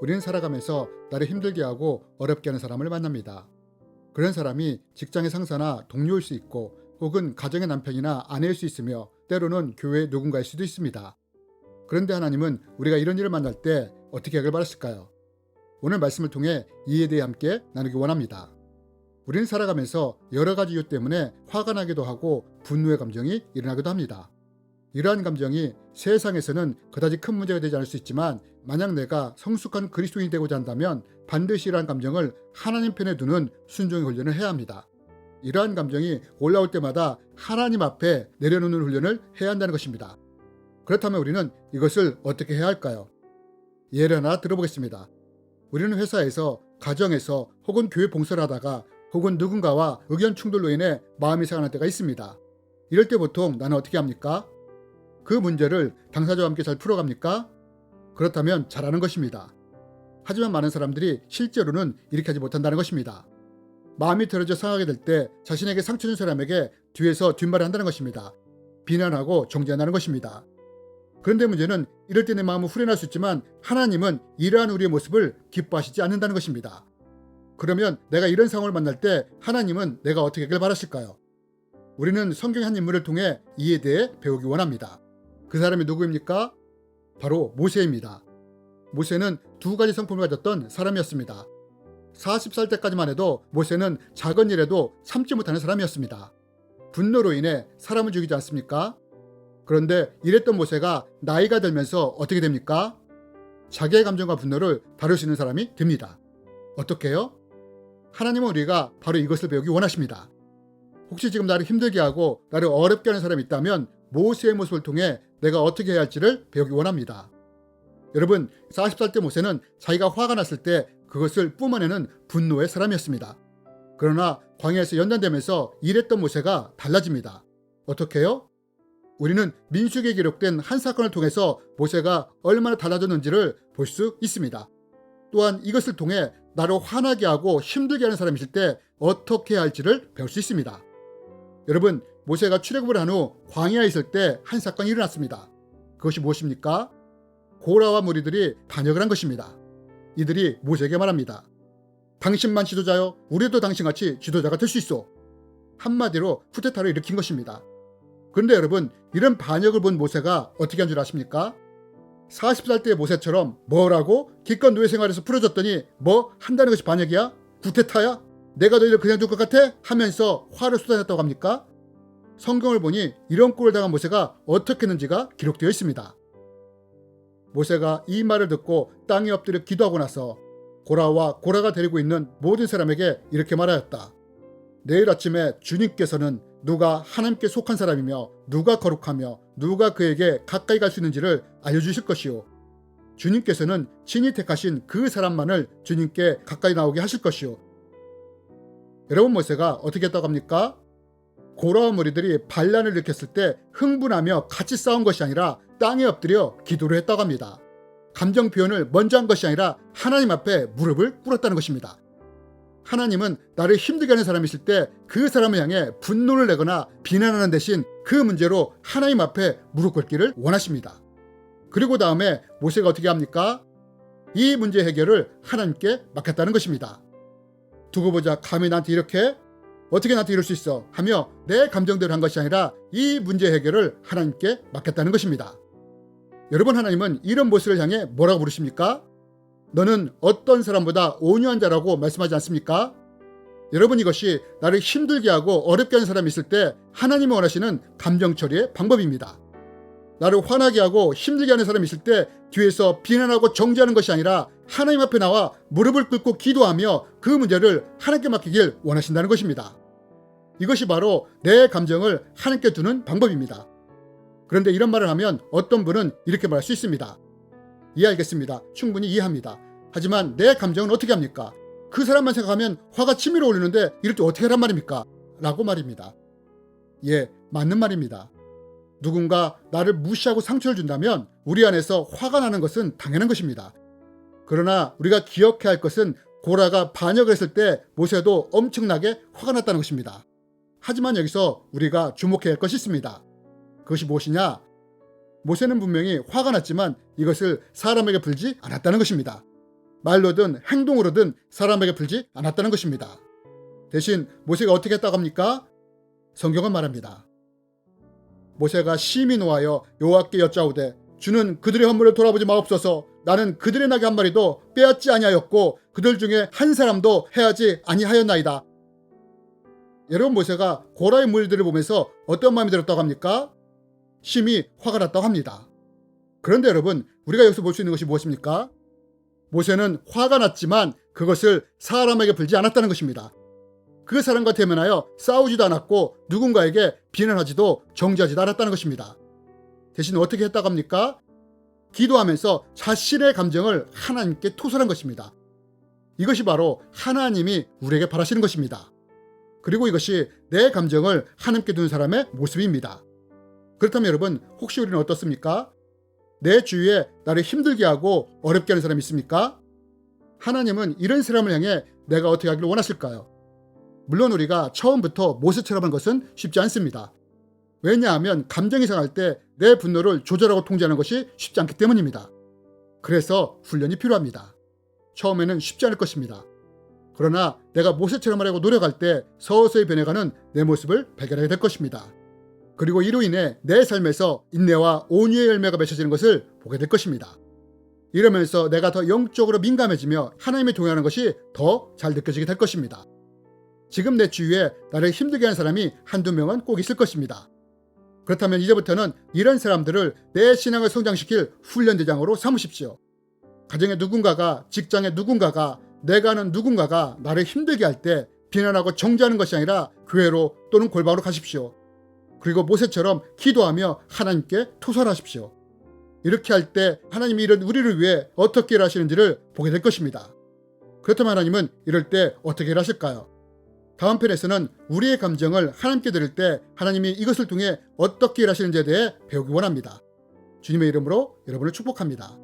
우리는 살아가면서 나를 힘들게 하고 어렵게 하는 사람을 만납니다. 그런 사람이 직장의 상사나 동료일 수 있고 혹은 가정의 남편이나 아내일 수 있으며 때로는 교회의 누군가일 수도 있습니다. 그런데 하나님은 우리가 이런 일을 만날 때 어떻게 하길 바랐을까요? 오늘 말씀을 통해 이에 대해 함께 나누기 원합니다. 우리는 살아가면서 여러 가지 이유 때문에 화가 나기도 하고 분노의 감정이 일어나기도 합니다. 이러한 감정이 세상에서는 그다지 큰 문제가 되지 않을 수 있지만 만약 내가 성숙한 그리스도인이 되고자 한다면 반드시 이러한 감정을 하나님 편에 두는 순종의 훈련을 해야 합니다. 이러한 감정이 올라올 때마다 하나님 앞에 내려놓는 훈련을 해야 한다는 것입니다. 그렇다면 우리는 이것을 어떻게 해야 할까요? 예를 하나 들어보겠습니다. 우리는 회사에서, 가정에서 혹은 교회 봉사를 하다가 혹은 누군가와 의견 충돌로 인해 마음이 상할 때가 있습니다. 이럴 때 보통 나는 어떻게 합니까? 그 문제를 당사자와 함께 잘 풀어갑니까? 그렇다면 잘하는 것입니다. 하지만 많은 사람들이 실제로는 이렇게 하지 못한다는 것입니다. 마음이 틀어져 상하게 될 때 자신에게 상처 준 사람에게 뒤에서 뒷말을 한다는 것입니다. 비난하고 정죄한다는 것입니다. 그런데 문제는 이럴 때 내 마음은 후련할 수 있지만 하나님은 이러한 우리의 모습을 기뻐하시지 않는다는 것입니다. 그러면 내가 이런 상황을 만날 때 하나님은 내가 어떻게 하길 바라실까요? 우리는 성경의 한 인물을 통해 이에 대해 배우기 원합니다. 그 사람이 누구입니까? 바로 모세입니다. 모세는 두 가지 성품을 가졌던 사람이었습니다. 40살 때까지만 해도 모세는 작은 일에도 참지 못하는 사람이었습니다. 분노로 인해 사람을 죽이지 않습니까? 그런데 이랬던 모세가 나이가 들면서 어떻게 됩니까? 자기의 감정과 분노를 다룰 수 있는 사람이 됩니다. 어떻게 해요? 하나님은 우리가 바로 이것을 배우기 원하십니다. 혹시 지금 나를 힘들게 하고 나를 어렵게 하는 사람이 있다면 모세의 모습을 통해 내가 어떻게 해야 할지를 배우기 원합니다. 여러분, 40살 때 모세는 자기가 화가 났을 때 그것을 뿜어내는 분노의 사람이었습니다. 그러나 광야에서 연단되면서 일했던 모세가 달라집니다. 어떻게 해요? 우리는 민수기에 기록된 한 사건을 통해서 모세가 얼마나 달라졌는지를 볼 수 있습니다. 또한 이것을 통해 나를 화나게 하고 힘들게 하는 사람이 있을 때 어떻게 해야 할지를 배울 수 있습니다. 여러분, 모세가 출애굽을 한 후 광야에 있을 때 한 사건이 일어났습니다. 그것이 무엇입니까? 고라와 무리들이 반역을 한 것입니다. 이들이 모세에게 말합니다. 당신만 지도자요, 우리도 당신같이 지도자가 될 수 있어. 한마디로 쿠데타를 일으킨 것입니다. 그런데 여러분, 이런 반역을 본 모세가 어떻게 한 줄 아십니까? 40살 때의 모세처럼 뭐라고? 기껏 노예 생활에서 풀어줬더니 뭐 한다는 것이 반역이야? 쿠데타야? 내가 너희를 그냥 둘 것 같아? 하면서 화를 쏟아냈다고 합니까? 성경을 보니 이런 꼴을 당한 모세가 어떻게 했는지가 기록되어 있습니다. 모세가 이 말을 듣고 땅에 엎드려 기도하고 나서 고라와 고라가 데리고 있는 모든 사람에게 이렇게 말하였다. 내일 아침에 주님께서는 누가 하나님께 속한 사람이며 누가 거룩하며 누가 그에게 가까이 갈 수 있는지를 알려주실 것이요. 주님께서는 친히 택하신 그 사람만을 주님께 가까이 나오게 하실 것이요. 여러분, 모세가 어떻게 했다고 합니까? 고라와 무리들이 반란을 일으켰을 때 흥분하며 같이 싸운 것이 아니라 땅에 엎드려 기도를 했다고 합니다. 감정 표현을 먼저 한 것이 아니라 하나님 앞에 무릎을 꿇었다는 것입니다. 하나님은 나를 힘들게 하는 사람이 있을 때 그 사람을 향해 분노를 내거나 비난하는 대신 그 문제로 하나님 앞에 무릎 꿇기를 원하십니다. 그리고 다음에 모세가 어떻게 합니까? 이 문제 해결을 하나님께 맡겼다는 것입니다. 두고 보자, 감히 나한테 이렇게? 어떻게 나한테 이럴 수 있어? 하며 내 감정대로 한 것이 아니라 이 문제 해결을 하나님께 맡겼다는 것입니다. 여러분, 하나님은 이런 모세를 향해 뭐라고 부르십니까? 너는 어떤 사람보다 온유한 자라고 말씀하지 않습니까? 여러분, 이것이 나를 힘들게 하고 어렵게 하는 사람이 있을 때 하나님이 원하시는 감정 처리의 방법입니다. 나를 화나게 하고 힘들게 하는 사람이 있을 때 뒤에서 비난하고 정죄하는 것이 아니라 하나님 앞에 나와 무릎을 꿇고 기도하며 그 문제를 하나님께 맡기길 원하신다는 것입니다. 이것이 바로 내 감정을 하나님께 두는 방법입니다. 그런데 이런 말을 하면 어떤 분은 이렇게 말할 수 있습니다. 이해하겠습니다. 충분히 이해합니다. 하지만 내 감정은 어떻게 합니까? 그 사람만 생각하면 화가 치밀어 오르는데 이럴 때 어떻게 하란 말입니까? 라고 말입니다. 예, 맞는 말입니다. 누군가 나를 무시하고 상처를 준다면 우리 안에서 화가 나는 것은 당연한 것입니다. 그러나 우리가 기억해야 할 것은 고라가 반역을 했을 때 모세도 엄청나게 화가 났다는 것입니다. 하지만 여기서 우리가 주목해야 할 것이 있습니다. 그것이 무엇이냐? 모세는 분명히 화가 났지만 이것을 사람에게 풀지 않았다는 것입니다. 말로든 행동으로든 사람에게 풀지 않았다는 것입니다. 대신 모세가 어떻게 했다고 합니까? 성경은 말합니다. 모세가 심히 노하여 여호와께 여짜오되 주는 그들의 허물을 돌아보지 마옵소서. 나는 그들의 나귀 한 마리도 빼앗지 아니하였고 그들 중에 한 사람도 해하지 아니하였나이다. 여러분, 모세가 고라의 무리들을 보면서 어떤 마음이 들었다고 합니까? 심히 화가 났다고 합니다. 그런데 여러분, 우리가 여기서 볼 수 있는 것이 무엇입니까? 모세는 화가 났지만 그것을 사람에게 풀지 않았다는 것입니다. 그 사람과 대면하여 싸우지도 않았고 누군가에게 비난하지도 정죄하지도 않았다는 것입니다. 대신 어떻게 했다고 합니까? 기도하면서 자신의 감정을 하나님께 토설한 것입니다. 이것이 바로 하나님이 우리에게 바라시는 것입니다. 그리고 이것이 내 감정을 하나님께 두는 사람의 모습입니다. 그렇다면 여러분, 혹시 우리는 어떻습니까? 내 주위에 나를 힘들게 하고 어렵게 하는 사람이 있습니까? 하나님은 이런 사람을 향해 내가 어떻게 하기를 원하실까요? 물론 우리가 처음부터 모세처럼 한 것은 쉽지 않습니다. 왜냐하면 감정이 상할 때 내 분노를 조절하고 통제하는 것이 쉽지 않기 때문입니다. 그래서 훈련이 필요합니다. 처음에는 쉽지 않을 것입니다. 그러나 내가 모세처럼 하려고 노력할 때 서서히 변해가는 내 모습을 발견하게 될 것입니다. 그리고 이로 인해 내 삶에서 인내와 온유의 열매가 맺혀지는 것을 보게 될 것입니다. 이러면서 내가 더 영적으로 민감해지며 하나님의 동행하는 것이 더 잘 느껴지게 될 것입니다. 지금 내 주위에 나를 힘들게 하는 사람이 한두 명은 꼭 있을 것입니다. 그렇다면 이제부터는 이런 사람들을 내 신앙을 성장시킬 훈련대장으로 삼으십시오. 가정의 누군가가, 직장의 누군가가, 내가 아는 누군가가 나를 힘들게 할 때 비난하고 정죄하는 것이 아니라 교회로 또는 골방으로 가십시오. 그리고 모세처럼 기도하며 하나님께 토설하십시오. 이렇게 할 때 하나님이 이런 우리를 위해 어떻게 일하시는지를 보게 될 것입니다. 그렇다면 하나님은 이럴 때 어떻게 일하실까요? 다음 편에서는 우리의 감정을 하나님께 드릴 때 하나님이 이것을 통해 어떻게 일하시는지에 대해 배우기 원합니다. 주님의 이름으로 여러분을 축복합니다.